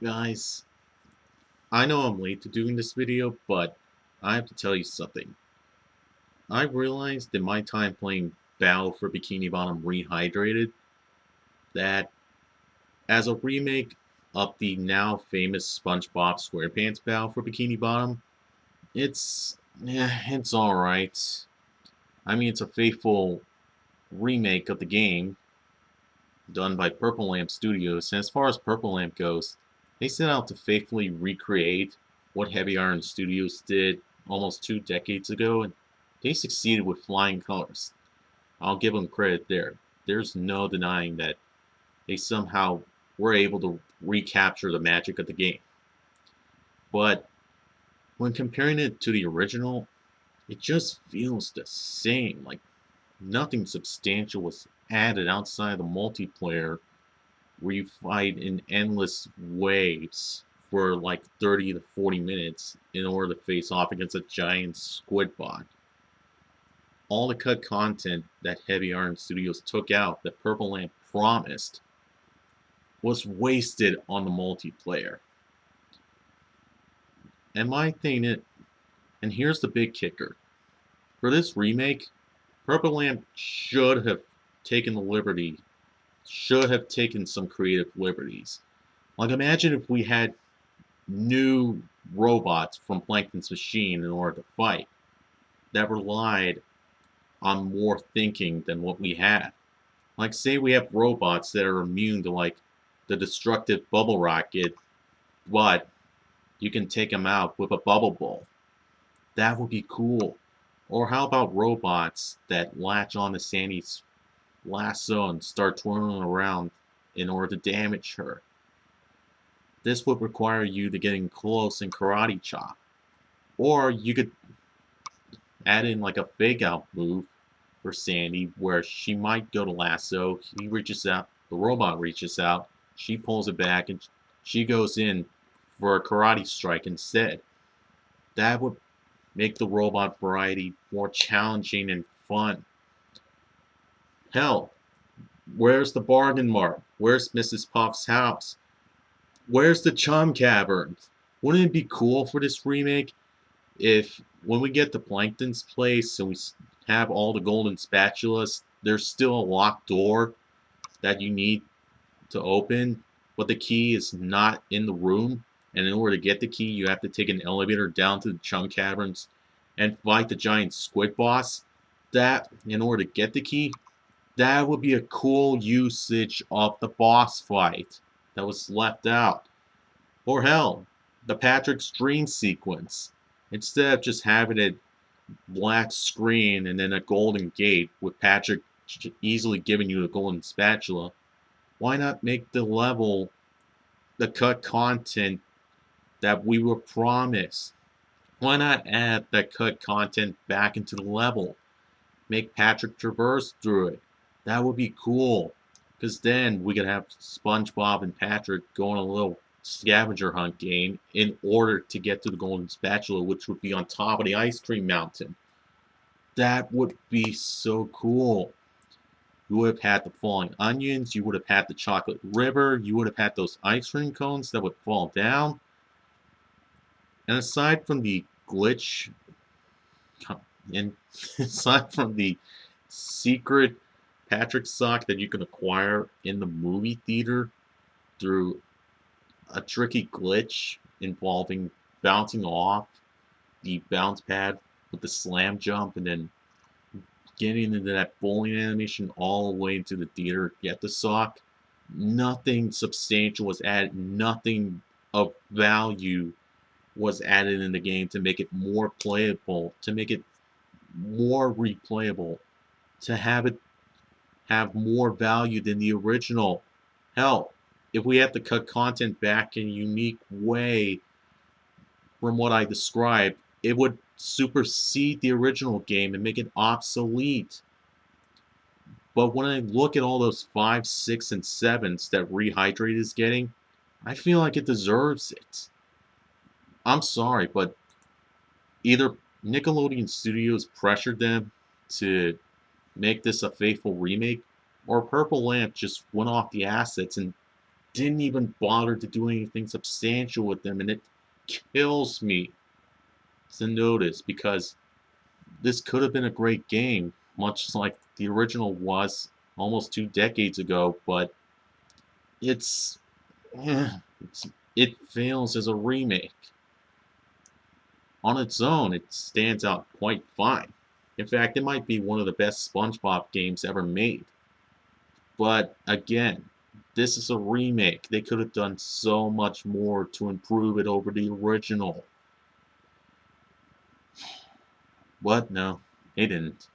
Guys, I know I'm late to doing this video, but I have to tell you something. I realized in my time playing Battle for Bikini Bottom Rehydrated that as a remake of the now famous Spongebob Squarepants Battle for Bikini Bottom, it's alright. I mean, it's a faithful remake of the game done by Purple Lamp Studios, and as far as Purple Lamp goes, they set out to faithfully recreate what Heavy Iron Studios did almost 2 decades ago, and they succeeded with flying colors. I'll give them credit there. There's no denying that they somehow were able to recapture the magic of the game. But when comparing it to the original, it just feels the same. Like nothing substantial was added outside the multiplayer where you fight in endless waves for like 30 to 40 minutes in order to face off against a giant squid bot. All the cut content that Heavy Iron Studios took out that Purple Lamp promised was wasted on the multiplayer. And my thing is, and here's the big kicker. For this remake, Purple Lamp should have taken some creative liberties. Like imagine if we had new robots from Plankton's machine in order to fight that relied on more thinking than what we had. Like say we have robots that are immune to like the destructive bubble rocket, but you can take them out with a bubble ball. That would be cool. Or how about robots that latch on to Sandy's lasso and start twirling around in order to damage her? This would require you to get in close and karate chop. Or you could add in like a fake out move for Sandy where she might go to lasso, he reaches out, the robot reaches out, she pulls it back and she goes in for a karate strike instead. That would make the robot variety more challenging and fun. Hell, where's the bargain mart? Where's Mrs. Puff's house? Where's the Chum Caverns? Wouldn't it be cool for this remake if when we get to Plankton's place and we have all the golden spatulas, there's still a locked door that you need to open, but the key is not in the room. And in order to get the key, you have to take an elevator down to the Chum Caverns and fight the giant squid boss. That, in order to get the key, that would be a cool usage of the boss fight that was left out. Or hell, the Patrick's dream sequence. Instead of just having it black screen and then a golden gate with Patrick easily giving you the golden spatula, why not make the level the cut content that we were promised? Why not add that cut content back into the level? Make Patrick traverse through it. That would be cool. Because then we could have SpongeBob and Patrick go on a little scavenger hunt game in order to get to the golden spatula, which would be on top of the ice cream mountain. That would be so cool. You would have had the falling onions, you would have had the chocolate river, you would have had those ice cream cones that would fall down. And aside from the glitch, and aside from the secret Patrick sock that you can acquire in the movie theater through a tricky glitch involving bouncing off the bounce pad with the slam jump and then getting into that bowling animation all the way into the theater, get the sock. Nothing substantial was added, nothing of value was added in the game to make it more playable, to make it more replayable, to have it have more value than the original. Hell, if we have to cut content back in a unique way from what I described, it would supersede the original game and make it obsolete. But when I look at all those 5, 6, and 7s that Rehydrated is getting, I feel like it deserves it. I'm sorry, but either Nickelodeon Studios pressured them to make this a faithful remake, or Purple Lamp just went off the assets and didn't even bother to do anything substantial with them, and it kills me to notice because this could have been a great game, much like the original was almost 2 decades ago, but it's, it fails as a remake. On its own, it stands out quite fine. In fact, it might be one of the best SpongeBob games ever made. But again, this is a remake. They could have done so much more to improve it over the original. But no, they didn't.